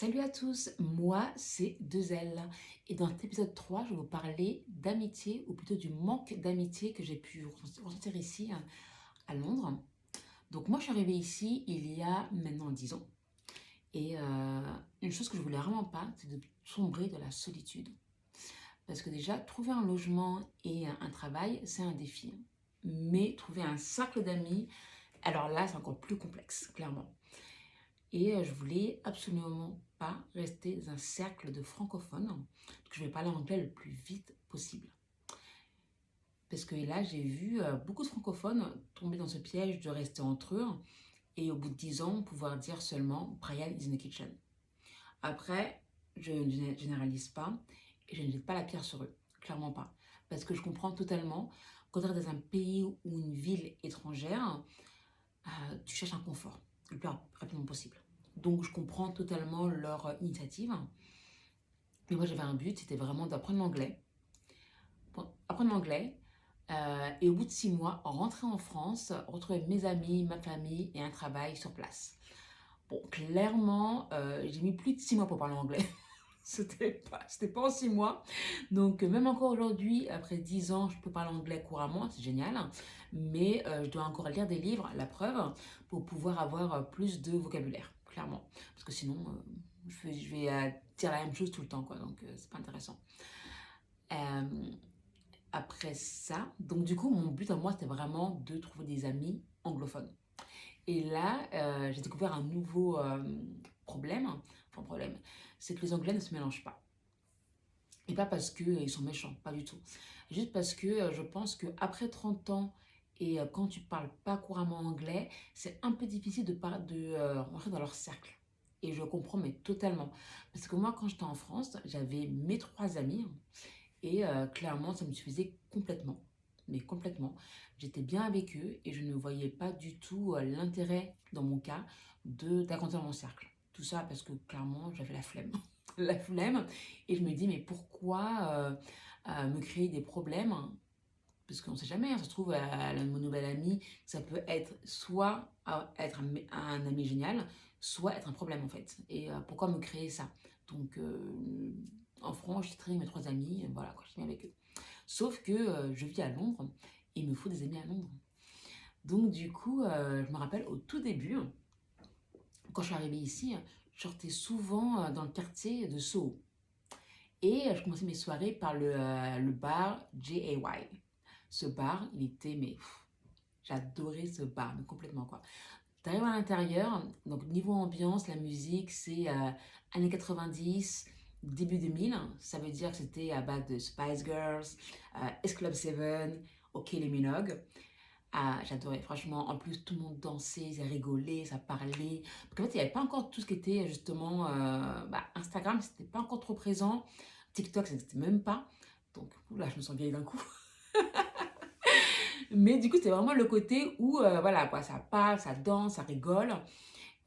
Salut à tous, moi c'est 2L et dans cet épisode 3 je vais vous parler d'amitié ou plutôt du manque d'amitié que j'ai pu ressentir ici à Londres. Donc moi je suis arrivée ici il y a maintenant 10 ans et une chose que je voulais vraiment pas c'est de sombrer de la solitude. Parce que déjà trouver un logement et un travail c'est un défi. Mais trouver un cercle d'amis, alors là c'est encore plus complexe clairement. Et je voulais absolument pas rester dans un cercle de francophones. Donc je vais parler anglais le plus vite possible. Parce que là, j'ai vu beaucoup de francophones tomber dans ce piège de rester entre eux et au bout de 10 ans, pouvoir dire seulement Brian is in the kitchen. Après, je ne généralise pas et je ne jette pas la pierre sur eux. Clairement pas. Parce que je comprends totalement quand tu es dans un pays ou une ville étrangère, tu cherches un confort le plus rapidement possible. Donc je comprends totalement leur initiative. Mais moi j'avais un but, c'était vraiment d'apprendre l'anglais. Bon, apprendre l'anglais. Et au bout de 6 mois, rentrer en France, retrouver mes amis, ma famille et un travail sur place. Bon, clairement, j'ai mis plus de 6 mois pour parler anglais. C'était pas en 6 mois. Donc, même encore aujourd'hui, après 10 ans, je peux parler anglais couramment, c'est génial. Mais je dois encore lire des livres, la preuve, pour pouvoir avoir plus de vocabulaire, clairement. Parce que sinon, je vais dire la même chose tout le temps, quoi. Donc, c'est pas intéressant. Euh, Après ça, donc du coup, mon but à moi, c'était vraiment de trouver des amis anglophones. Et là, j'ai découvert un nouveau problème. Enfin, problème, c'est que les Anglais ne se mélangent pas. Et pas parce qu'ils sont méchants, pas du tout. Juste parce que je pense qu'après 30 ans et quand tu parles pas couramment anglais, c'est un peu difficile de rentrer dans leur cercle. Et je comprends, mais totalement. Parce que moi, quand j'étais en France, j'avais mes 3 amis et clairement, ça me suffisait complètement. Mais complètement. J'étais bien avec eux et je ne voyais pas du tout l'intérêt, dans mon cas, d'agrandir mon cercle. Tout ça parce que clairement, j'avais la flemme. La flemme. Et je me dis, mais pourquoi me créer des problèmes? Parce qu'on ne sait jamais, hein, ça se trouve, mon nouvel ami, ça peut être soit être un ami génial, soit être un problème en fait. Et pourquoi me créer ça? Donc, en France, j'ai traîné mes 3 amis, voilà, quand je suis avec eux. Sauf que je vis à Londres et il me faut des amis à Londres. Donc, du coup, je me rappelle au tout début, quand je suis arrivée ici, je sortais souvent dans le quartier de Soho. Et je commençais mes soirées par le bar J.A.Y. Ce bar, il était, mais j'adorais ce bar, mais complètement quoi. T'arrives à l'intérieur, donc niveau ambiance, la musique, c'est années 90, début 2000. Ça veut dire que c'était à base de Spice Girls, S Club 7, OK les Minogue. Ah, j'adorais, franchement. En plus, tout le monde dansait, ça rigolait, ça parlait. Parce qu'en fait, il n'y avait pas encore tout ce qui était justement. Instagram, c'était pas encore trop présent. TikTok, ça n'existait même pas. Donc, là, je me sens vieille d'un coup. Mais du coup, c'était vraiment le côté où, voilà, quoi, ça parle, ça danse, ça rigole.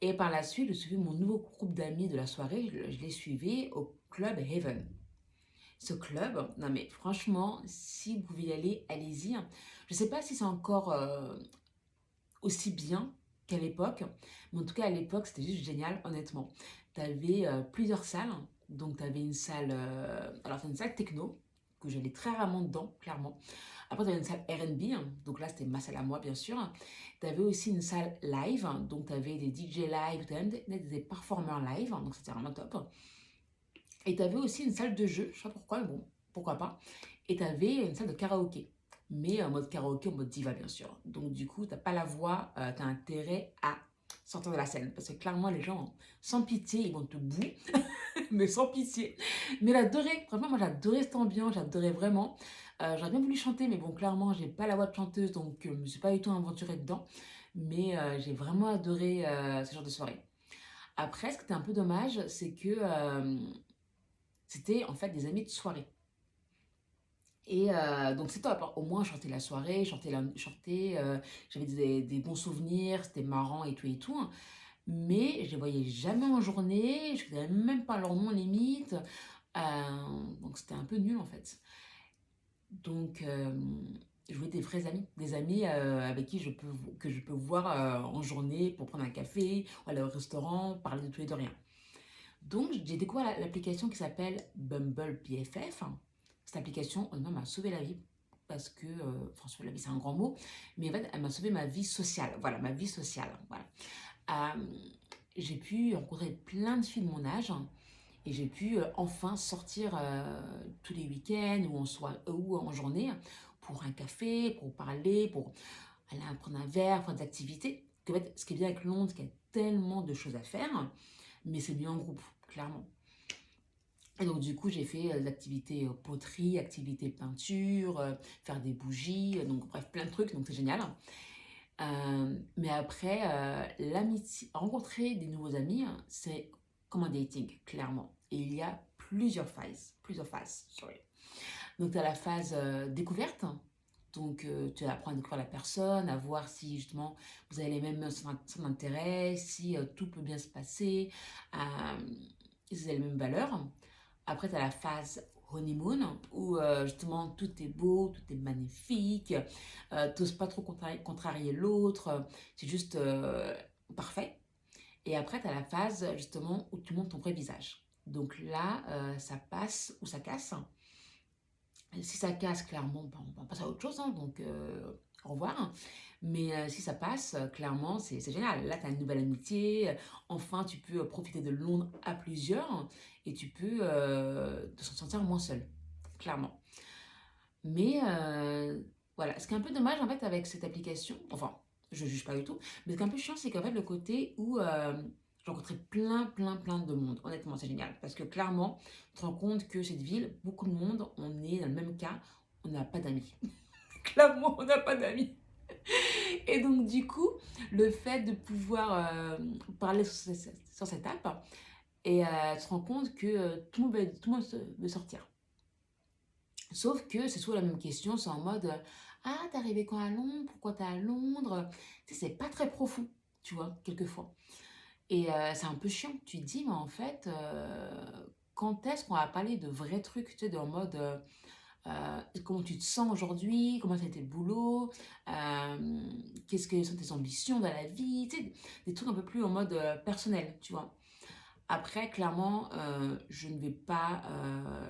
Et par la suite, je suivais mon nouveau groupe d'amis de la soirée, je les suivais au club Haven. Ce club, non mais franchement, si vous pouvez y aller, allez-y. Je ne sais pas si c'est encore aussi bien qu'à l'époque, mais en tout cas à l'époque, c'était juste génial, honnêtement. Tu avais plusieurs salles, donc tu avais une salle, alors c'est une salle techno, que j'allais très rarement dedans, clairement. Après, tu avais une salle R&B, donc là, c'était ma salle à moi, bien sûr. Tu avais aussi une salle live, donc tu avais des DJ live, tu avais des performeurs live, donc c'était vraiment top. Et tu avais aussi une salle de jeu, je sais pas pourquoi, mais bon, pourquoi pas. Et tu avais une salle de karaoké, mais en mode karaoké, en mode diva, bien sûr. Donc du coup, t'as pas la voix, tu as intérêt à sortir de la scène. Parce que clairement, les gens, sans pitié, ils vont te bouer, mais sans pitié. Mais j'adorais, vraiment, moi j'adorais cette ambiance, j'adorais vraiment. J'aurais bien voulu chanter, mais bon, clairement, j'ai pas la voix de chanteuse, donc je me suis pas du tout aventurée dedans. Mais j'ai vraiment adoré ce genre de soirée. Après, ce qui était un peu dommage, c'est que c'était en fait des amis de soirée. Et donc c'est top, hein. Au moins je chantais la soirée, j'avais des bons souvenirs, c'était marrant et tout et tout, hein. Mais je les voyais jamais en journée, je ne connaissais même pas leur nom limite. Donc c'était un peu nul en fait. Donc je voulais des vrais amis, des amis avec qui que je peux voir en journée pour prendre un café, ou aller au restaurant, parler de tout et de rien. Donc, j'ai découvert l'application qui s'appelle Bumble BFF. Cette application, honnêtement, m'a sauvé la vie. Parce que, enfin, sauver la vie, c'est un grand mot. Mais en fait, elle m'a sauvé ma vie sociale. Voilà, ma vie sociale. Voilà. Euh, j'ai pu rencontrer plein de filles de mon âge. Et j'ai pu enfin sortir tous les week-ends ou en journée pour un café, pour parler, pour aller prendre un verre, faire des activités. En fait, ce qui est bien avec Londres, c'est qu'il y a tellement de choses à faire, mais c'est mieux en groupe, clairement. Et donc du coup, j'ai fait des activités poterie, activités peinture, faire des bougies, donc bref, plein de trucs, donc c'est génial. Mais après, l'amitié, rencontrer des nouveaux amis, c'est comme un dating, clairement. Et il y a plusieurs phases, sorry. Donc tu as la phase découverte, donc tu apprends à découvrir la personne, à voir si justement vous avez les mêmes centres d'intérêt, si tout peut bien se passer, si vous avez les mêmes valeurs. Après, tu as la phase honeymoon, où justement tout est beau, tout est magnifique, tu n'oses pas trop contrarier l'autre, c'est juste parfait. Et après, tu as la phase justement où tu montres ton vrai visage. Donc là, ça passe ou ça casse. Si ça casse, clairement, ben, on passe à autre chose, hein, donc au revoir. Mais si ça passe, clairement, c'est génial. Là, tu as une nouvelle amitié. Enfin, tu peux profiter de Londres à plusieurs et tu peux te sentir moins seul, clairement. Mais voilà, ce qui est un peu dommage en fait avec cette application, enfin, je ne juge pas du tout, mais ce qui est un peu chiant, c'est qu'en fait, le côté où j'ai rencontré plein de monde. Honnêtement, c'est génial. Parce que clairement, tu te rends compte que cette ville, beaucoup de monde, on est dans le même cas, on n'a pas d'amis. Clairement, on n'a pas d'amis. Et donc, du coup, le fait de pouvoir parler sur cette app, et tu te rends compte que tout le monde veut sortir. Sauf que c'est souvent la même question, c'est en mode ah, t'es arrivé quand à Londres? Pourquoi t'es à Londres? Tu sais, c'est pas très profond, tu vois, quelquefois. Et c'est un peu chiant. Tu te dis, mais en fait, quand est-ce qu'on va parler de vrais trucs, tu sais, en mode comment tu te sens aujourd'hui, comment ça a été le boulot, qu'est-ce que sont tes ambitions dans la vie, tu sais, des trucs un peu plus en mode personnel, tu vois. Après, clairement, je ne vais pas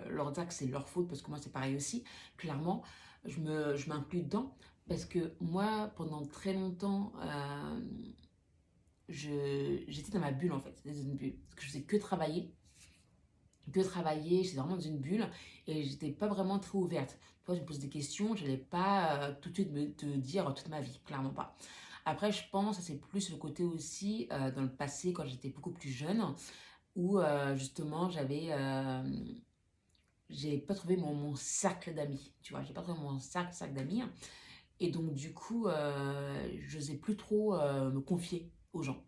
leur dire que c'est leur faute, parce que moi, c'est pareil aussi. Clairement, je m'inclus dedans, parce que moi, pendant très longtemps, j'étais dans ma bulle, en fait. J'étais dans une bulle. Parce que je faisais que travailler, j'étais vraiment dans une bulle, et j'étais pas vraiment très ouverte. Toi, je me poses des questions, je n'allais pas tout de suite te dire toute ma vie, clairement pas. Après, je pense que c'est plus le côté aussi, dans le passé, quand j'étais beaucoup plus jeune, où justement j'ai pas trouvé mon cercle d'amis, tu vois, j'ai pas trouvé mon cercle d'amis, et donc du coup je n'osais plus trop me confier aux gens.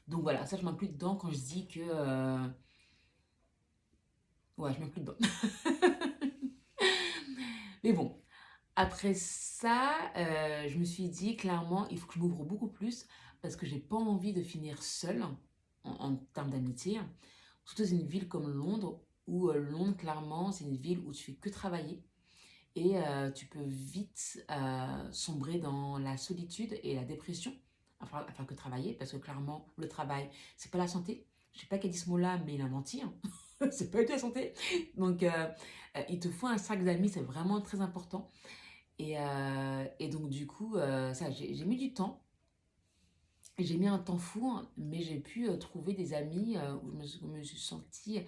Donc voilà, ça je m'inclus dedans quand je dis que ouais, je m'inclus dedans. Mais bon, après ça, je me suis dit clairement il faut que je m'ouvre beaucoup plus, parce que j'ai pas envie de finir seule en termes d'amitié, surtout dans une ville comme Londres, où Londres, clairement, c'est une ville où tu fais que travailler, et tu peux vite sombrer dans la solitude et la dépression à faire que travailler, parce que clairement, le travail, c'est pas la santé. Je sais pas qui a dit ce mot-là, mais il a menti, hein. C'est pas du tout la santé. Donc, il te faut un sac d'amis, c'est vraiment très important. Et donc, du coup, ça, j'ai mis du temps. J'ai mis un temps fou, hein, mais j'ai pu trouver des amis où je me suis sentie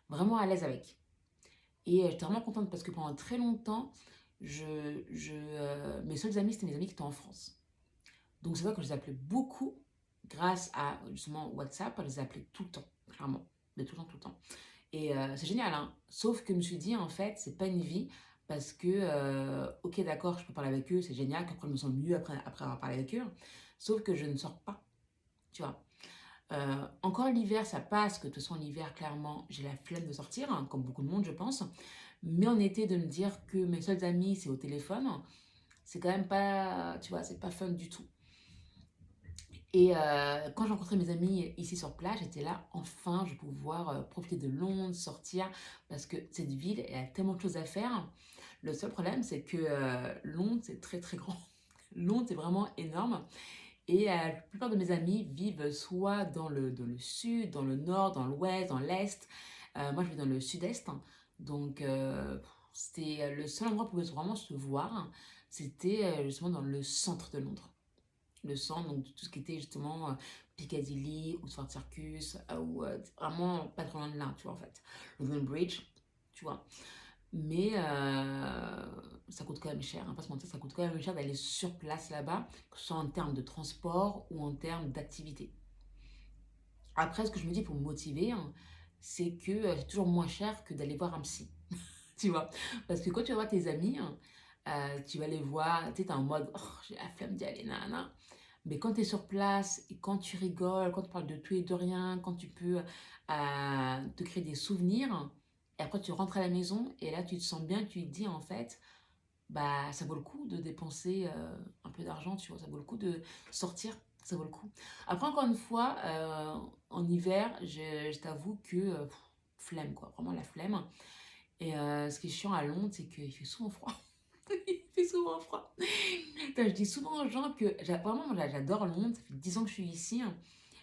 vraiment à l'aise avec. Et j'étais vraiment contente parce que pendant très longtemps, mes seuls amis, c'était mes amis qui étaient en France. Donc c'est vrai que je les appelais beaucoup grâce à justement WhatsApp, je les appelais tout le temps, clairement. Mais tout le temps, tout le temps. Et c'est génial, hein. Sauf que je me suis dit, en fait, c'est pas une vie, parce que, ok, d'accord, je peux parler avec eux, c'est génial, qu'après je me sens mieux après avoir parlé avec eux. Sauf que je ne sors pas, tu vois. Encore l'hiver, ça passe, que de toute façon, l'hiver, clairement, j'ai la flemme de sortir, hein, comme beaucoup de monde, je pense. Mais en été, de me dire que mes seuls amis, c'est au téléphone, c'est quand même pas, tu vois, c'est pas fun du tout. Et quand j'ai rencontré mes amis ici sur place, j'étais là, enfin, je vais pouvoir profiter de Londres, sortir, parce que cette ville, elle a tellement de choses à faire. Le seul problème, c'est que Londres, c'est très très grand. Londres, c'est vraiment énorme. Et la plupart de mes amis vivent soit dans le sud, dans le nord, dans l'ouest, dans l'est. Moi, je vis dans le sud-est. Donc, c'était le seul endroit où on pouvait vraiment se voir. C'était justement dans le centre de Londres. Le centre, donc tout ce qui était justement Piccadilly, Oxford Circus, ou vraiment pas trop loin de là, tu vois, en fait. London Bridge, tu vois. Mais ça coûte quand même cher, hein, pas se mentir, ça coûte quand même cher d'aller sur place là-bas, que ce soit en termes de transport ou en termes d'activité. Après, ce que je me dis pour me motiver, hein, c'est que c'est toujours moins cher que d'aller voir un psy, tu vois. Parce que quand tu vas voir tes amis, hein, tu vas les voir, tu sais, t'es en mode, oh, j'ai la flemme d'y aller, nanana. Mais quand tu es sur place et quand tu rigoles, quand tu parles de tout et de rien, quand tu peux te créer des souvenirs, et après tu rentres à la maison et là tu te sens bien, tu te dis en fait, bah ça vaut le coup de dépenser un peu d'argent, tu vois, ça vaut le coup de sortir, ça vaut le coup. Après encore une fois, en hiver, je t'avoue que flemme quoi, vraiment la flemme. Et ce qui est chiant à Londres, c'est qu'il fait souvent froid. Il fait souvent froid. Putain, je dis souvent aux gens que vraiment, moi, j'adore Londres, ça fait 10 ans que je suis ici, hein.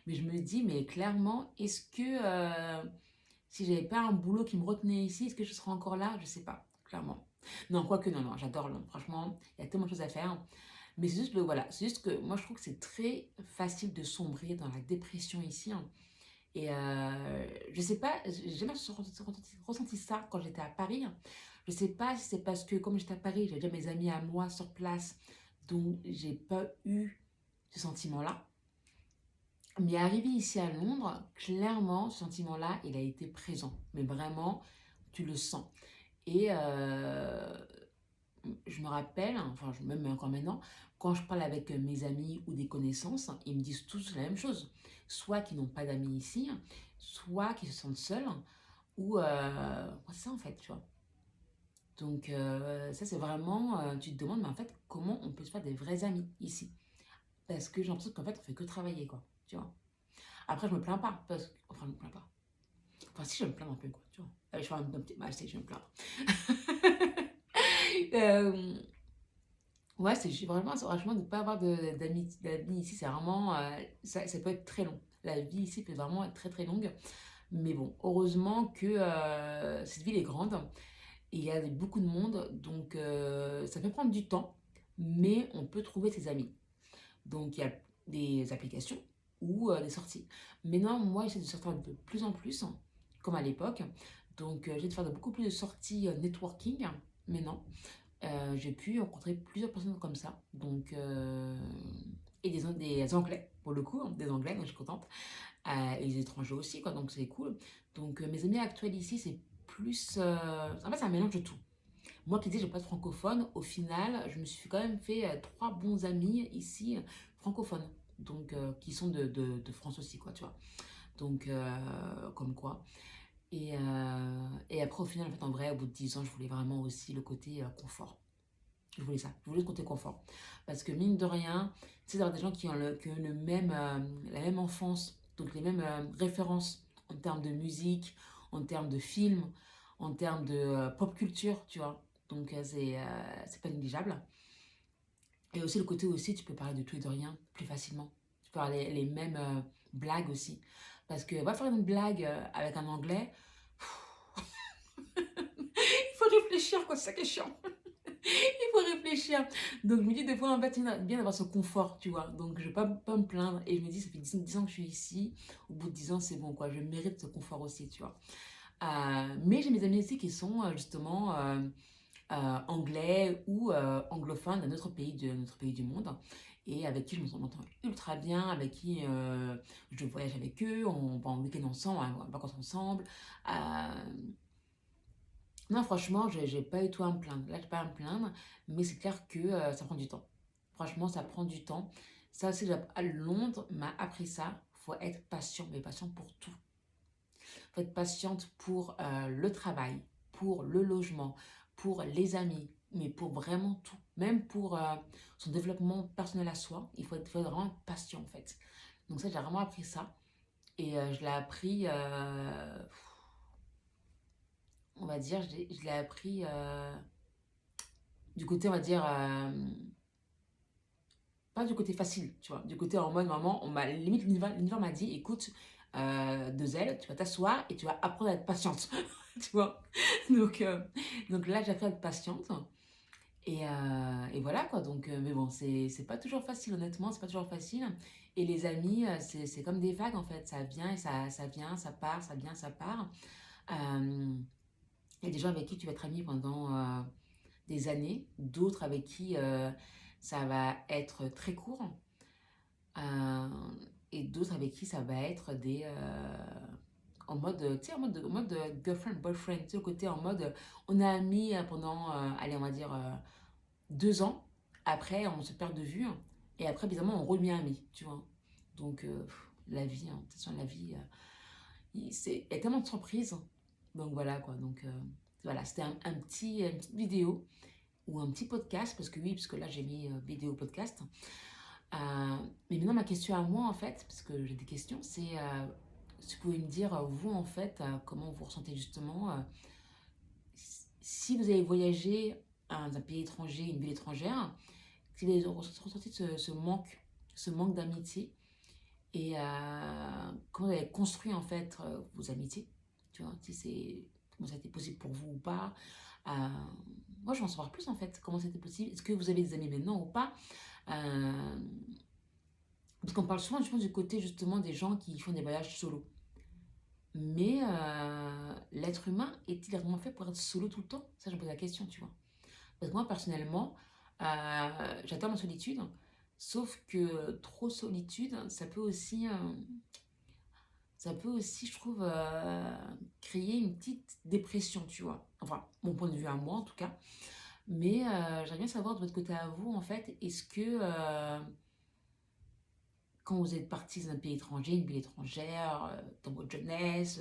Mais je me dis, mais clairement, est-ce que si j'avais pas un boulot qui me retenait ici, est-ce que je serais encore là? Je sais pas, clairement. Non, quoique, non, non, j'adore Londres. Franchement, il y a tellement de choses à faire. Mais c'est juste, voilà, c'est juste que moi, je trouve que c'est très facile de sombrer dans la dépression ici, hein. Et je sais pas, j'ai jamais ressenti ça quand j'étais à Paris. Je sais pas si c'est parce que comme j'étais à Paris, j'avais déjà mes amis à moi sur place, donc j'ai pas eu ce sentiment-là. Mais arrivé ici à Londres, clairement, ce sentiment-là, il a été présent. Mais vraiment, tu le sens. Et je me rappelle, enfin même encore maintenant, quand je parle avec mes amis ou des connaissances, ils me disent tous la même chose. Soit qu'ils n'ont pas d'amis ici, soit qu'ils se sentent seuls, ou c'est ça en fait, tu vois. Donc ça c'est vraiment, tu te demandes, mais en fait, comment on peut se faire des vrais amis ici? Parce que j'ai l'impression qu'en fait, on fait que travailler, quoi, tu vois. Après, je me plains pas, parce que, enfin, je me plains pas. Enfin, si, je me plains un peu, quoi, tu vois. Allez, je fais un petit mal, je me plains. euh, Ouais, c'est franchement de ne pas avoir d'amis ici, c'est vraiment, ça peut être très long. La vie ici peut vraiment être très très longue. Mais bon, heureusement que cette ville est grande et il y a beaucoup de monde, donc ça peut prendre du temps, mais on peut trouver ses amis. Donc il y a des applications ou des sorties. Maintenant, moi, j'essaie de sortir de plus en plus, hein, comme à l'époque. Donc j'essaie de faire de beaucoup plus de sorties networking maintenant. J'ai pu rencontrer plusieurs personnes comme ça. Donc, et des Anglais, pour le coup, hein, des Anglais, donc je suis contente. Et des étrangers aussi, quoi, donc c'est cool. Donc, mes amis actuels ici, c'est plus. En fait, c'est un mélange de tout. Moi qui dis, j'ai pas de francophone, au final, je me suis quand même fait trois bons amis ici, francophones. Donc, qui sont de France aussi, quoi, tu vois. Donc, comme quoi. Et après, au final, en fait, en vrai, au bout de 10 ans, je voulais vraiment aussi le côté confort. Je voulais ça, je voulais le côté confort. Parce que mine de rien, tu sais, d'avoir des gens qui ont la même enfance, donc les mêmes références en termes de musique, en termes de films, en termes de pop culture, tu vois. Donc c'est pas négligeable. Et aussi le côté aussi, tu peux parler de tout et de rien plus facilement. Tu peux parler les mêmes blagues aussi. Parce que va faire une blague avec un anglais, il faut réfléchir, quoi, c'est ça qui est chiant. Il faut réfléchir. Donc, je me dis, des fois, en fait, c'est bien d'avoir ce confort, tu vois. Donc, je ne vais pas me plaindre. Et je me dis, ça fait 10 ans que je suis ici. Au bout de 10 ans, c'est bon, quoi. Je mérite ce confort aussi, tu vois. Mais j'ai mes amis aussi qui sont justement anglais ou anglophones d'un autre notre pays du monde. Et avec qui je m'entends ultra bien, avec qui je voyage avec eux, on va en week-end ensemble, on va en vacances ensemble. Euh, non, franchement, j'ai pas eu tout à me plaindre. Là, j'ai pas à me plaindre, mais c'est clair que ça prend du temps. Franchement, ça prend du temps. Ça aussi, à Londres m'a appris ça. Faut être patient, mais patient pour tout. Faut être patiente pour le travail, pour le logement, pour les amis, mais pour vraiment tout. Même pour son développement personnel à soi, faut être vraiment patient en fait. Donc ça, j'ai vraiment appris ça. Et je l'ai appris, on va dire, je l'ai appris du côté, on va dire, pas du côté facile, tu vois, du côté en mode, maman, on m'a, limite, l'univers m'a dit, écoute, deux ailes, tu vas t'asseoir et tu vas apprendre à être patiente, tu vois. Donc, euh, donc là, j'ai appris à être patiente. Et voilà quoi, mais bon, c'est pas toujours facile, honnêtement, c'est pas toujours facile. Et les amis, c'est comme des vagues en fait, ça vient et ça vient, ça part, ça vient, ça part. Euh, Il y a des gens avec qui tu vas être ami pendant des années, d'autres avec qui ça va être très court, euh, et d'autres avec qui ça va être en mode, tu sais, en mode girlfriend, boyfriend, tu sais, le côté en mode, on est amis pendant, allez, on va dire 2 ans, après on se perd de vue, et après bizarrement on redevient amis, tu vois. La vie, de toute façon la vie, il y a tellement de surprises, donc voilà quoi, voilà, c'était une petite vidéo ou un petit podcast, parce que oui, parce que là j'ai mis vidéo podcast. Euh, mais maintenant ma question à moi en fait, parce que j'ai des questions, c'est si vous pouvez me dire, vous en fait, comment vous ressentez justement, si vous avez voyagé dans un pays étranger, une ville étrangère, si vous avez ressenti ce manque d'amitié, et comment vous avez construit en fait vos amitiés, tu vois, si c'est, comment ça a été possible pour vous ou pas. Euh, Moi je veux en savoir plus en fait, comment c'était possible, est-ce que vous avez des amis maintenant ou pas. Euh, Parce qu'on parle souvent je pense, du côté justement des gens qui font des voyages solo. Mais l'être humain est-il vraiment fait pour être solo tout le temps? Ça, je me pose la question, tu vois. Parce que moi, personnellement, j'adore ma solitude, sauf que trop solitude, ça peut aussi, je trouve, créer une petite dépression, tu vois. Enfin, mon point de vue à moi, en tout cas. Mais j'aimerais bien savoir de votre côté à vous, en fait, est-ce que quand vous êtes parti dans un pays étranger, une ville étrangère, dans votre jeunesse,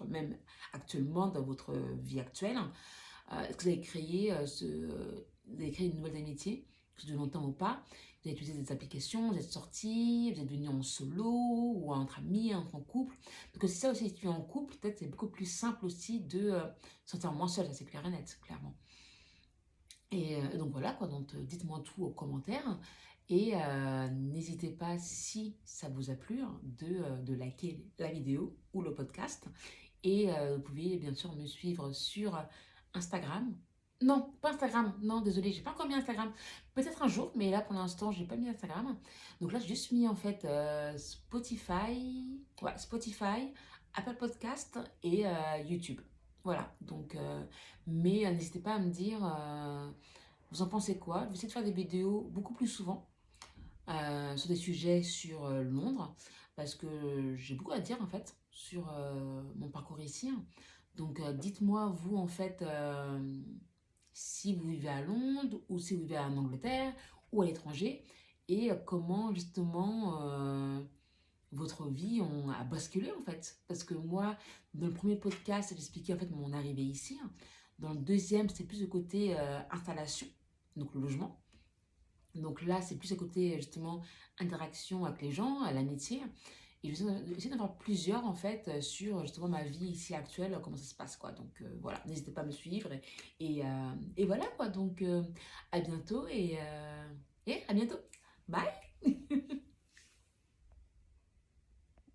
même actuellement, dans votre vie actuelle, est-ce que vous avez créé une nouvelle amitié, que ce soit de longtemps ou pas? Vous avez utilisé des applications, vous êtes sortis, vous êtes venus en solo ou entre amis, entre en couple. Parce que c'est ça aussi, si tu es en couple, peut-être c'est beaucoup plus simple aussi de se sentir moins seul, ça c'est clair et net, clairement. Et donc voilà quoi, donc dites-moi tout aux commentaires. Et n'hésitez pas, si ça vous a plu, hein, de liker la vidéo ou le podcast. Et vous pouvez bien sûr me suivre sur Instagram. Non, pas Instagram. Non, désolé, j'ai pas encore mis Instagram. Peut-être un jour, mais là pour l'instant, j'ai pas mis Instagram. Donc là, j'ai juste mis en fait Spotify, ouais, Spotify, Apple Podcast et YouTube. Voilà. Mais n'hésitez pas à me dire, vous en pensez quoi? Je vais essayer de faire des vidéos beaucoup plus souvent sur des sujets sur Londres, parce que j'ai beaucoup à dire en fait sur mon parcours ici. Donc dites-moi vous en fait, si vous vivez à Londres ou si vous vivez en Angleterre ou à l'étranger, et comment justement votre vie a basculé en fait. Parce que moi, dans le premier podcast, j'expliquais en fait mon arrivée ici. Dans le deuxième, c'est plus le côté installation, donc le logement. Donc là, c'est plus le côté justement interaction avec les gens, l'amitié. Et je vais essayer d'en avoir plusieurs en fait sur justement ma vie ici actuelle, comment ça se passe quoi. Voilà, n'hésitez pas à me suivre. Et voilà quoi. À bientôt et à bientôt. Bye!